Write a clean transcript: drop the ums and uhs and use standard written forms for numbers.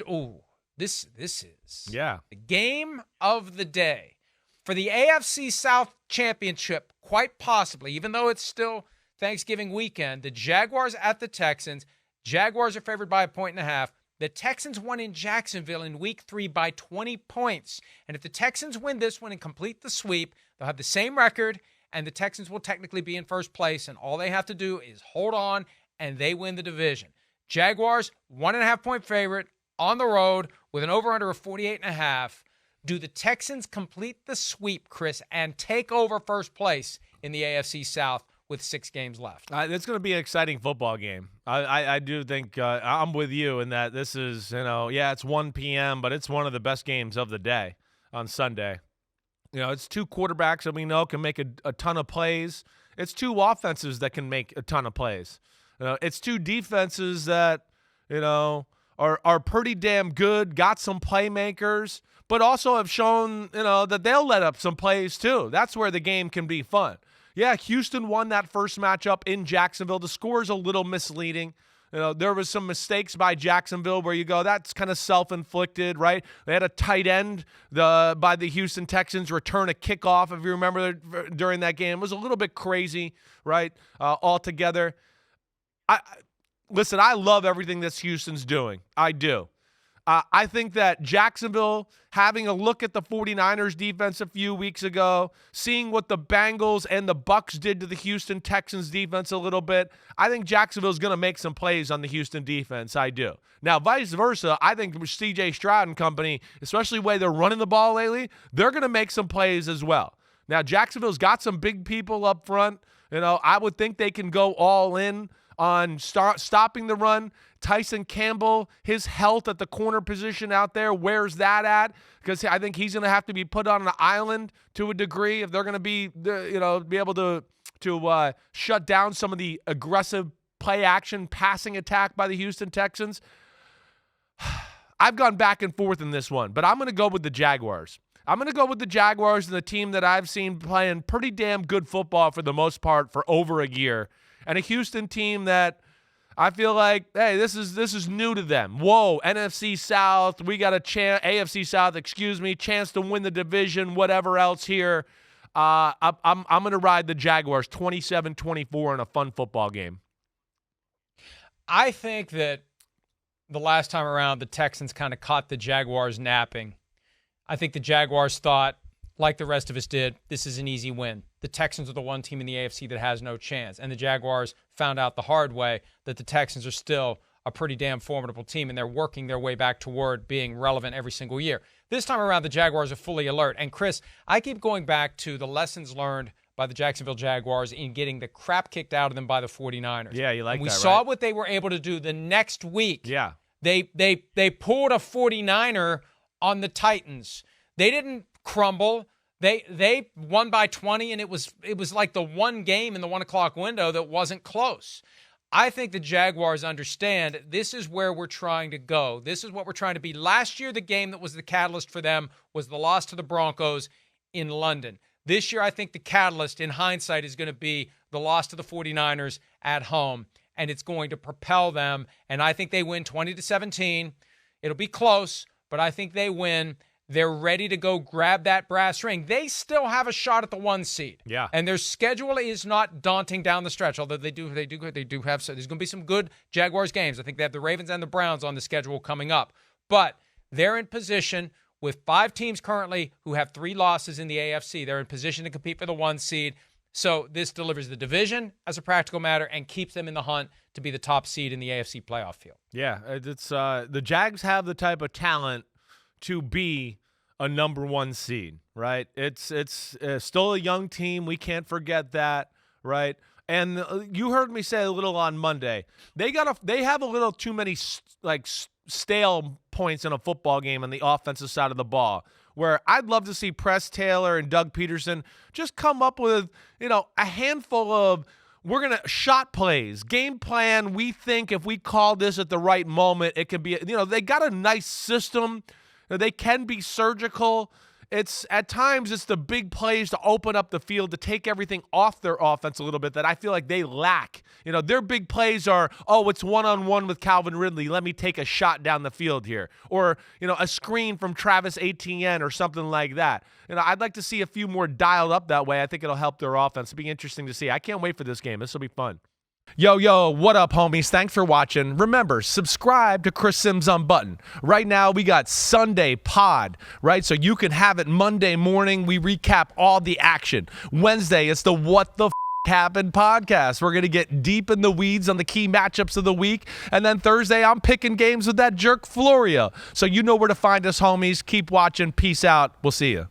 Oh, this is the game of the day for the AFC South championship. Quite possibly, even though it's still Thanksgiving weekend, the Jaguars at the Texans. Jaguars are favored by 1.5. The Texans won in Jacksonville in Week 3 by 20 points. And if the Texans win this one and complete the sweep, they'll have the same record, and the Texans will technically be in first place, and all they have to do is hold on, and they win the division. Jaguars, 1.5-point favorite on the road with an over-under of 48.5. Do the Texans complete the sweep, Chris, and take over first place in the AFC South with 6 games left? It's going to be an exciting football game. I do think I'm with you in that this is, it's 1 p.m., but it's one of the best games of the day on Sunday. It's 2 quarterbacks that we know can make a ton of plays. It's 2 offenses that can make a ton of plays. It's 2 defenses that, are pretty damn good, got some playmakers, but also have shown, that they'll let up some plays too. That's where the game can be fun. Yeah, Houston won that first matchup in Jacksonville. The score is a little misleading. There was some mistakes by Jacksonville where you go, that's kind of self-inflicted, right? They had a tight end by the Houston Texans return a kickoff, if you remember, during that game. It was a little bit crazy, right, altogether. Listen, I love everything that Houston's doing. I do. I think that Jacksonville, having a look at the 49ers defense a few weeks ago, seeing what the Bengals and the Bucs did to the Houston Texans defense a little bit, I think Jacksonville's going to make some plays on the Houston defense. I do. Now, vice versa, I think C.J. Stroud and company, especially the way they're running the ball lately, they're going to make some plays as well. Now, Jacksonville's got some big people up front. I would think they can go all in on stopping the run. Tyson Campbell, his health at the corner position out there, where's that at? Because I think he's going to have to be put on an island to a degree if they're going to be able to shut down some of the aggressive play action passing attack by the Houston Texans. I've gone back and forth in this one, but I'm going to go with the Jaguars. I'm going to go with the Jaguars and the team that I've seen playing pretty damn good football for the most part for over a year, and a Houston team that I feel like, hey, this is new to them. Whoa, NFC South, we got a chance, AFC South, chance to win the division, whatever else here. I'm going to ride the Jaguars 27-24 in a fun football game. I think that the last time around, the Texans kind of caught the Jaguars napping. I think the Jaguars thought, like the rest of us did, this is an easy win. The Texans are the one team in the AFC that has no chance. And the Jaguars found out the hard way that the Texans are still a pretty damn formidable team, and they're working their way back toward being relevant every single year. This time around, the Jaguars are fully alert. And, Chris, I keep going back to the lessons learned by the Jacksonville Jaguars in getting the crap kicked out of them by the 49ers. Yeah, you like that, right? We saw what they were able to do the next week. Yeah. They pulled a 49er on the Titans. They didn't crumble. They won by 20, and it was like the one game in the 1 o'clock window that wasn't close. I think the Jaguars understand this is where we're trying to go. This is what we're trying to be. Last year, the game that was the catalyst for them was the loss to the Broncos in London. This year, I think the catalyst, in hindsight, is going to be the loss to the 49ers at home, and it's going to propel them. And I think they win 20-17. It'll be close, but I think they win. They're ready to go grab that brass ring. They still have a shot at the 1 seed. Yeah. And their schedule is not daunting down the stretch, although they do have, so there's going to be some good Jaguars games. I think they have the Ravens and the Browns on the schedule coming up. But they're in position with 5 teams currently who have 3 losses in the AFC. They're in position to compete for the 1 seed. So this delivers the division as a practical matter and keeps them in the hunt to be the top seed in the AFC playoff field. Yeah, it's the Jags have the type of talent to be a number 1 seed, right? It's still a young team. We can't forget that, right? And you heard me say a little on Monday. They have a little too many stale points in a football game on the offensive side of the ball, where I'd love to see Press Taylor and Doug Peterson just come up with, a handful of we're going to shot plays, game plan. We think if we call this at the right moment, it could be, they got a nice system. They can be surgical it's at times it's the big plays to open up the field, to take everything off their offense a little bit that I feel like they lack. Their big plays are, oh, it's one-on-one with Calvin Ridley. Let me take a shot down the field here. Or, a screen from Travis Etienne or something like that. I'd like to see a few more dialed up that way. I think it'll help their offense. It'll be interesting to see. I can't wait for this game. This will be fun. Yo, what up, homies? Thanks for watching. Remember, subscribe to Chris Simms Unbuttoned. Right now, we got Sunday pod, right? So you can have it Monday morning. We recap all the action. Wednesday, it's the What the Happened podcast. We're going to get deep in the weeds on the key matchups of the week. And then Thursday, I'm picking games with that jerk Florio. So you know where to find us, homies. Keep watching. Peace out. We'll see you.